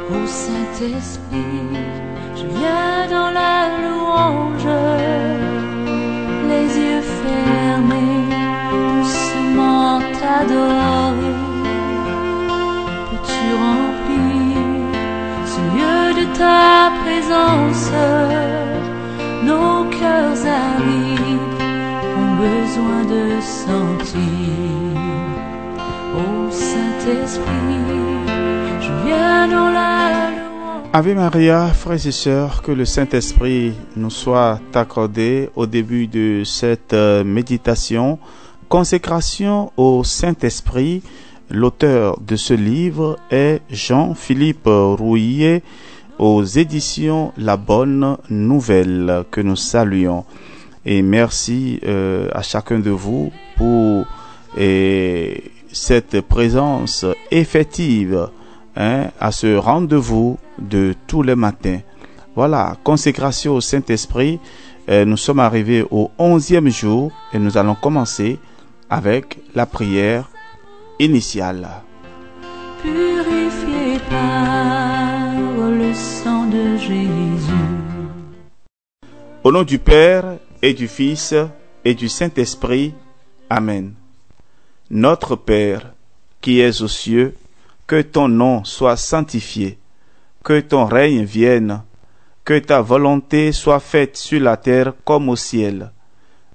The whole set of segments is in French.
Ô Saint-Esprit, je viens dans la louange, les yeux fermés, doucement t'adorer. Peux-tu remplir ce lieu de ta présence? Nos cœurs arides ont besoin de sentir. Ô Saint-Esprit, je viens dans la louange. Ave Maria, frères et sœurs, que le Saint-Esprit nous soit accordé au début de cette méditation. Consécration au Saint-Esprit. L'auteur de ce livre est Jean-Philippe Rouillet aux éditions La Bonne Nouvelle, que nous saluons. Et merci à chacun de vous pour cette présence effective à ce rendez-vous de tous les matins. Voilà, consécration au Saint-Esprit. Nous sommes arrivés au 11e jour et nous allons commencer avec la prière initiale. Purifié par le sang de Jésus. Au nom du Père et du Fils et du Saint-Esprit. Amen. Notre Père, qui es aux cieux, que ton nom soit sanctifié, que ton règne vienne, que ta volonté soit faite sur la terre comme au ciel.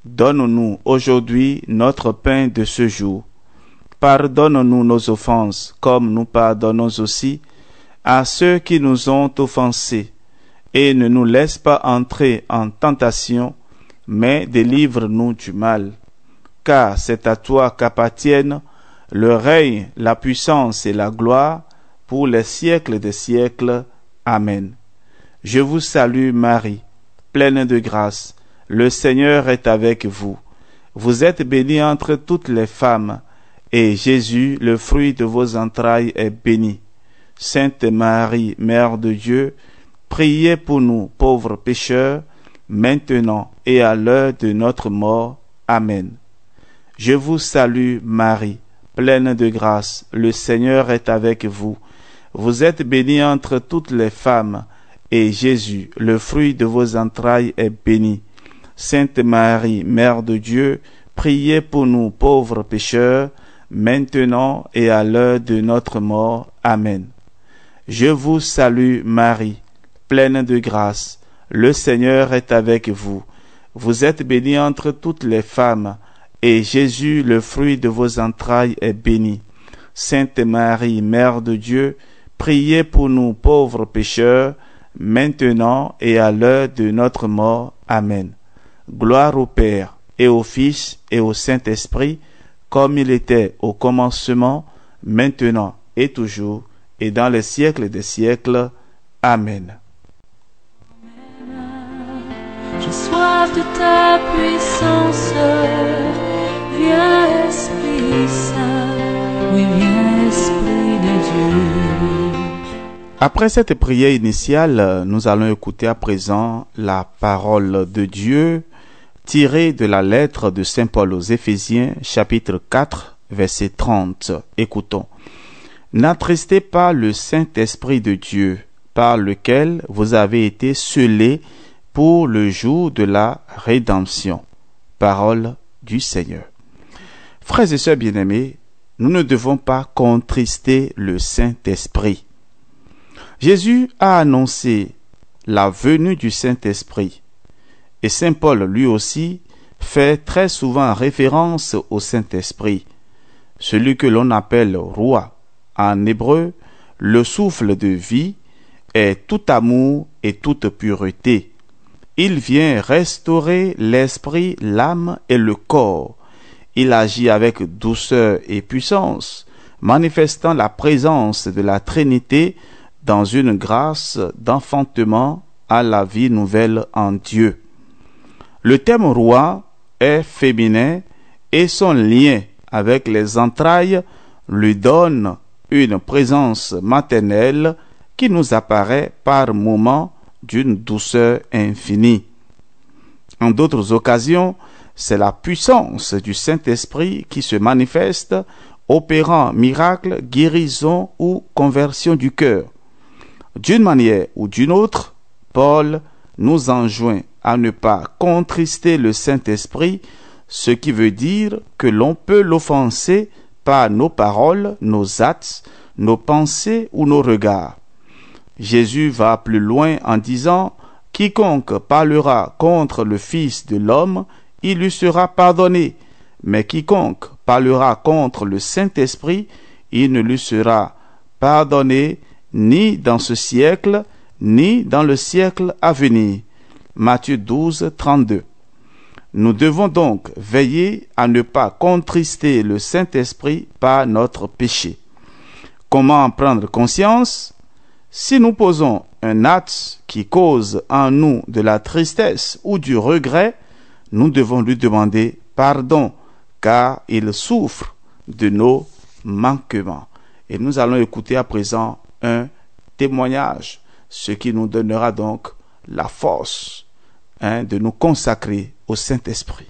Donne-nous aujourd'hui notre pain de ce jour. Pardonne-nous nos offenses, comme nous pardonnons aussi à ceux qui nous ont offensés. Et ne nous laisse pas entrer en tentation, mais délivre-nous du mal. Car c'est à toi qu'appartiennent le règne, la puissance et la gloire pour les siècles des siècles. Amen. Je vous salue Marie, pleine de grâce. Le Seigneur est avec vous. Vous êtes bénie entre toutes les femmes, et Jésus, le fruit de vos entrailles, est béni. Sainte Marie, Mère de Dieu, priez pour nous pauvres pécheurs, maintenant et à l'heure de notre mort. Amen. Je vous salue Marie, pleine de grâce, le Seigneur est avec vous. Vous êtes bénie entre toutes les femmes, et Jésus, le fruit de vos entrailles, est béni. Sainte Marie, Mère de Dieu, priez pour nous pauvres pécheurs, maintenant et à l'heure de notre mort. Amen. Je vous salue Marie, pleine de grâce, le Seigneur est avec vous. Vous êtes bénie entre toutes les femmes, et Jésus, le fruit de vos entrailles, est béni. Sainte Marie, Mère de Dieu, priez pour nous pauvres pécheurs, maintenant et à l'heure de notre mort. Amen. Gloire au Père, et au Fils, et au Saint-Esprit, comme il était au commencement, maintenant et toujours, et dans les siècles des siècles. Amen. J'ai soif de ta puissance. Viens Esprit Saint, oui viens Esprit de Dieu. Après cette prière initiale, nous allons écouter à présent la parole de Dieu tirée de la lettre de Saint Paul aux Éphésiens, chapitre 4, verset 30. Écoutons. N'attristez pas le Saint-Esprit de Dieu, par lequel vous avez été scellés pour le jour de la rédemption. Parole du Seigneur. Frères et sœurs bien-aimés, nous ne devons pas contrister le Saint-Esprit. Jésus a annoncé la venue du Saint-Esprit, et Saint Paul lui aussi fait très souvent référence au Saint-Esprit, celui que l'on appelle roi. En hébreu, le souffle de vie est tout amour et toute pureté. Il vient restaurer l'esprit, l'âme et le corps. Il agit avec douceur et puissance, manifestant la présence de la Trinité dans une grâce d'enfantement à la vie nouvelle en Dieu. Le terme roi est féminin et son lien avec les entrailles lui donne une présence maternelle qui nous apparaît par moments d'une douceur infinie. En d'autres occasions, c'est la puissance du Saint-Esprit qui se manifeste, opérant miracles, guérison ou conversion du cœur. D'une manière ou d'une autre, Paul nous enjoint à ne pas contrister le Saint-Esprit, ce qui veut dire que l'on peut l'offenser par nos paroles, nos actes, nos pensées ou nos regards. Jésus va plus loin en disant « Quiconque parlera contre le Fils de l'homme, il lui sera pardonné, mais quiconque parlera contre le Saint-Esprit, il ne lui sera pardonné ni dans ce siècle, ni dans le siècle à venir. » Matthieu 12, 32. Nous devons donc veiller à ne pas contrister le Saint-Esprit par notre péché. Comment en prendre conscience? Si nous posons un acte qui cause en nous de la tristesse ou du regret, nous devons lui demander pardon, car il souffre de nos manquements. Et nous allons écouter à présent un témoignage, ce qui nous donnera donc la force de nous consacrer au Saint-Esprit.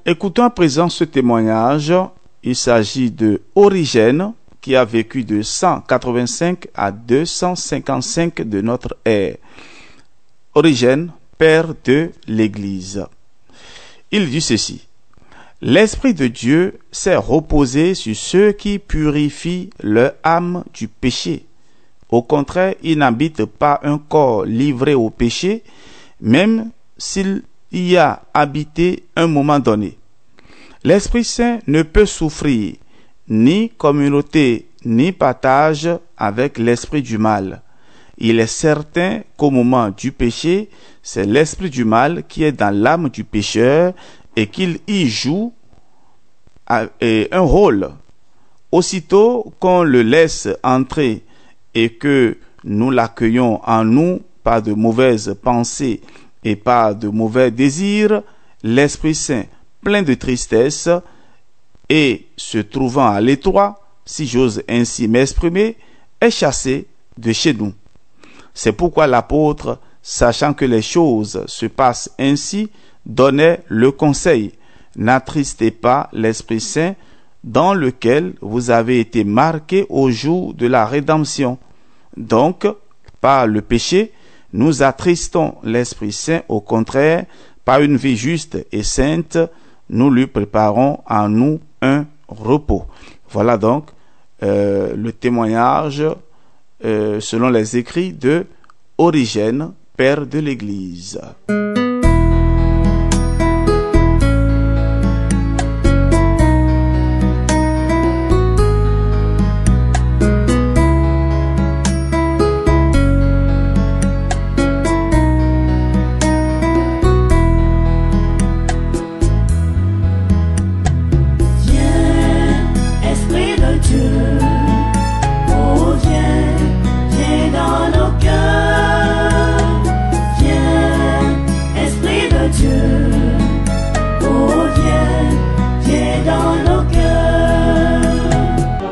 Écoutons à présent ce témoignage. Il s'agit de Origène qui a vécu de 185 à 255 de notre ère. Origène, père de l'Église. Il dit ceci: l'Esprit de Dieu s'est reposé sur ceux qui purifient leur âme du péché. Au contraire, il n'habite pas un corps livré au péché, même s'il y a habité un moment donné. L'Esprit Saint ne peut souffrir ni communauté ni partage avec l'esprit du mal. Il est certain qu'au moment du péché, c'est l'esprit du mal qui est dans l'âme du pécheur et qu'il y joue un rôle. Aussitôt qu'on le laisse entrer et que nous l'accueillons en nous par de mauvaises pensées et par de mauvais désirs, l'Esprit Saint, plein de tristesse et se trouvant à l'étroit, si j'ose ainsi m'exprimer, est chassé de chez nous. C'est pourquoi l'apôtre, sachant que les choses se passent ainsi, donnait le conseil: n'attristez pas l'Esprit Saint dans lequel vous avez été marqués au jour de la rédemption. Donc, par le péché, nous attristons l'Esprit Saint. Au contraire, par une vie juste et sainte, nous lui préparons en nous un repos. Voilà donc le témoignage selon les écrits de Origène, père de l'Église.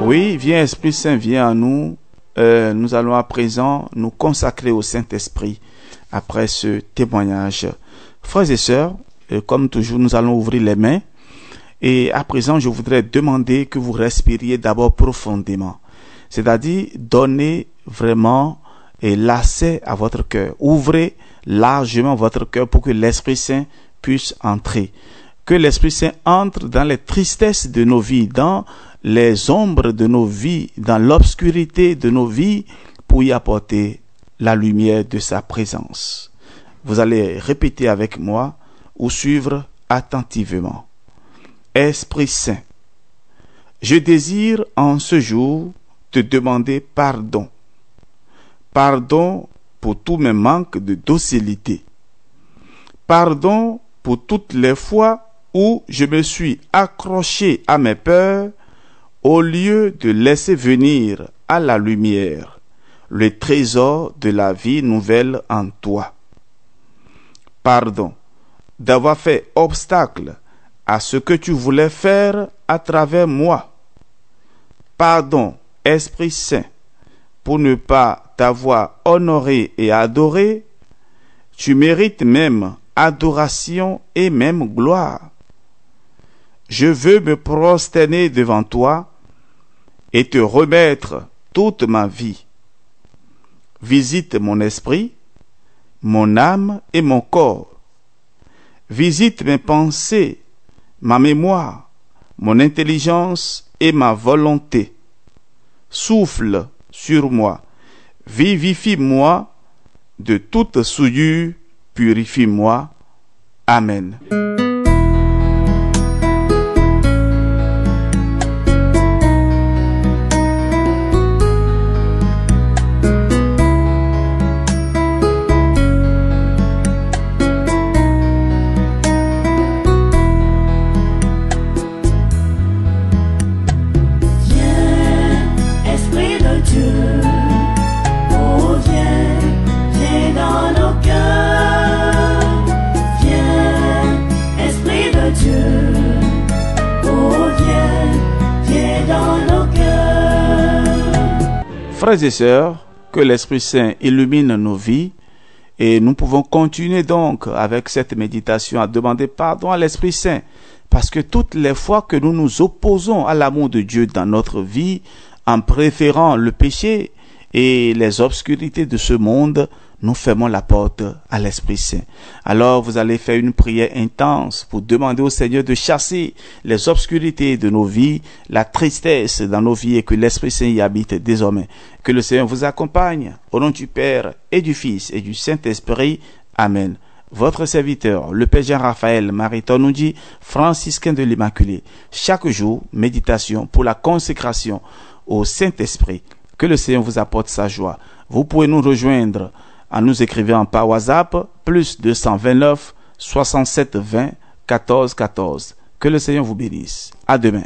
Oui, viens Esprit Saint, viens en nous. Nous allons à présent nous consacrer au Saint-Esprit après ce témoignage. Frères et sœurs, comme toujours, nous allons ouvrir les mains. Et à présent, je voudrais demander que vous respiriez d'abord profondément. C'est-à-dire, donnez vraiment l'accès à votre cœur. Ouvrez largement votre cœur pour que l'Esprit Saint puisse entrer. Que l'Esprit Saint entre dans les tristesses de nos vies, dans les ombres de nos vies, dans l'obscurité de nos vies, pour y apporter la lumière de sa présence. Vous allez répéter avec moi ou suivre attentivement. Esprit Saint, je désire en ce jour te demander pardon. Pardon pour tous mes manques de docilité. Pardon pour toutes les fois où je me suis accroché à mes peurs au lieu de laisser venir à la lumière le trésor de la vie nouvelle en toi. Pardon d'avoir fait obstacle à ce que tu voulais faire à travers moi. Pardon, Esprit Saint, pour ne pas t'avoir honoré et adoré. Tu mérites même adoration et même gloire. Je veux me prosterner devant toi et te remettre toute ma vie. Visite mon esprit, mon âme et mon corps. Visite mes pensées, ma mémoire, mon intelligence et ma volonté. Souffle sur moi, vivifie-moi de toute souillure, purifie-moi. Amen. Frères et sœurs, que l'Esprit Saint illumine nos vies et nous pouvons continuer donc avec cette méditation à demander pardon à l'Esprit Saint parce que toutes les fois que nous nous opposons à l'amour de Dieu dans notre vie en préférant le péché et les obscurités de ce monde, nous fermons la porte à l'Esprit Saint. Alors vous allez faire une prière intense pour demander au Seigneur de chasser les obscurités de nos vies, la tristesse dans nos vies et que l'Esprit Saint y habite désormais. Que le Seigneur vous accompagne au nom du Père et du Fils et du Saint-Esprit. Amen. Votre serviteur, le Père Jean-Raphaël Mariton nous dit, franciscain de l'Immaculée. Chaque jour, méditation pour la consécration au Saint-Esprit. Que le Seigneur vous apporte sa joie. Vous pouvez nous rejoindre en nous écrivant par WhatsApp, plus 229 67 20 14 14. Que le Seigneur vous bénisse. À demain.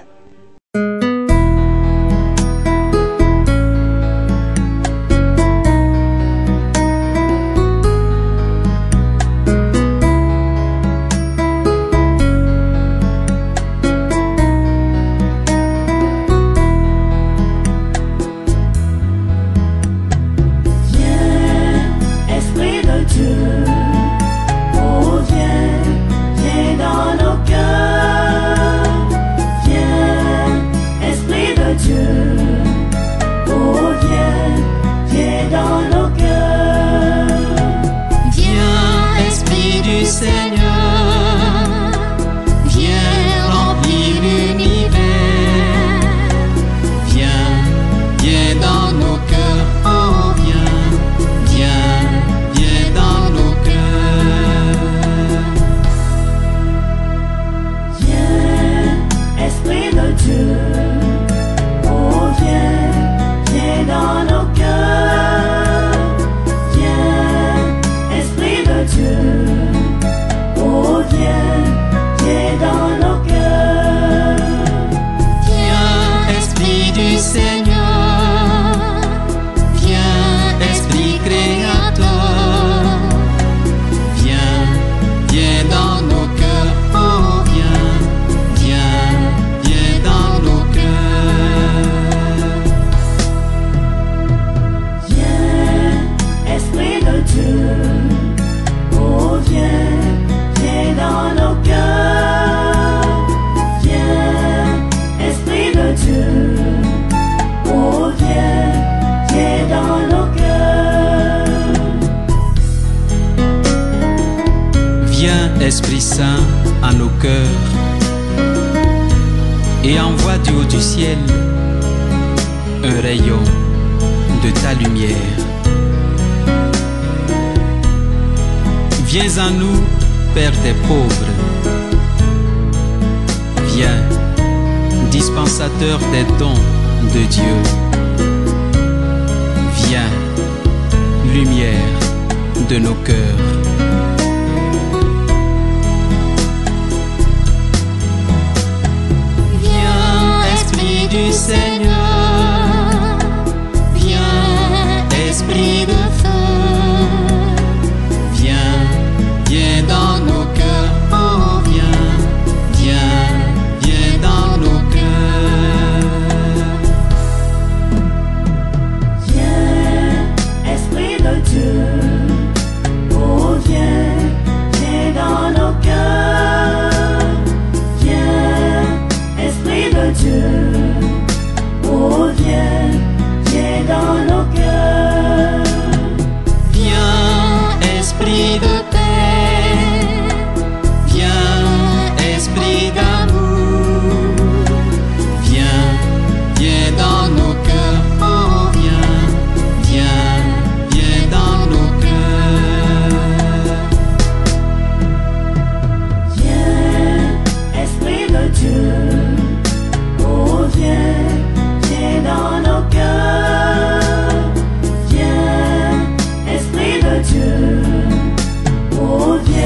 Esprit Saint à nos cœurs et envoie du haut du ciel un rayon de ta lumière. Viens à nous, Père des pauvres. Viens, dispensateur des dons de Dieu. Viens, lumière de nos cœurs.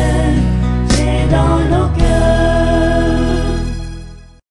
ciel.